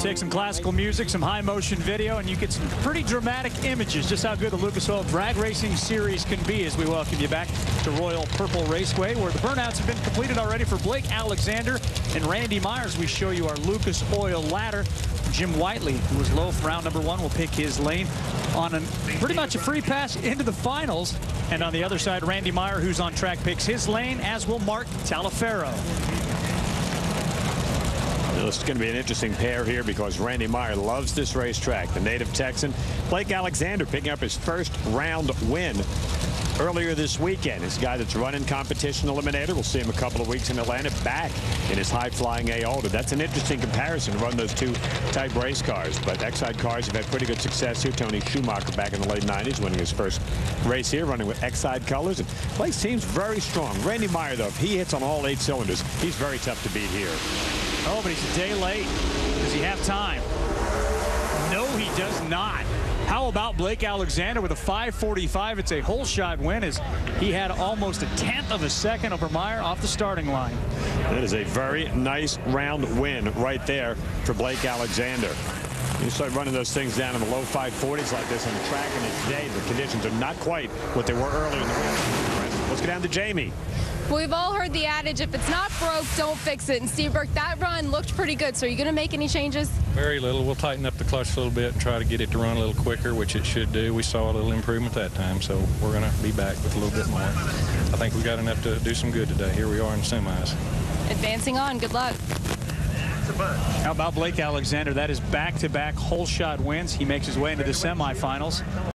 Take some classical music, some high motion video, and you get some pretty dramatic images. Just how good the Lucas Oil Drag Racing Series can be as we welcome you back to Royal Purple Raceway, where the burnouts have been completed already for Blake Alexander and Randy Myers. We show you our Lucas Oil ladder. Jim Whiteley, who was low for round number 1, will pick his lane on pretty much a free pass into the finals. And on the other side, Randy Meyer, who's on track, picks his lane, as will Mark Talaferro. This is going to be an interesting pair here because Randy Meyer loves this racetrack. The native Texan. Blake Alexander picking up his first round win earlier this weekend. This guy that's running competition eliminator. We'll see him a couple of weeks in Atlanta, back in his high-flying A Alder. That's an interesting comparison to run those two type race cars. But Exide cars have had pretty good success here. Tony Schumacher back in the late 90s, winning his first race here, running with Exide colors. And Blake seems very strong. Randy Meyer, though, if he hits on all 8 cylinders, he's very tough to beat here. Oh, but he's a day late. Does he have time? No, he does not. How about Blake Alexander with a 5:45? It's a whole shot win, as he had almost a 1/10 of a second over Meyer off the starting line. That is a very nice round win right there for Blake Alexander. You start running those things down in the low 540s like this on the track, and today the conditions are not quite what they were earlier in the week. Let's go down to Jamie. Well, we've all heard the adage, if it's not broke, don't fix it. And Steve Burck, that run looked pretty good. So are you going to make any changes? Very little. We'll tighten up the clutch a little bit and try to get it to run a little quicker, which it should do. We saw a little improvement that time, so we're going to be back with a little bit more. I think we got enough to do some good today. Here we are in semis. Advancing on. Good luck. How about Blake Alexander? That is back-to-back whole shot wins. He makes his way into the semifinals.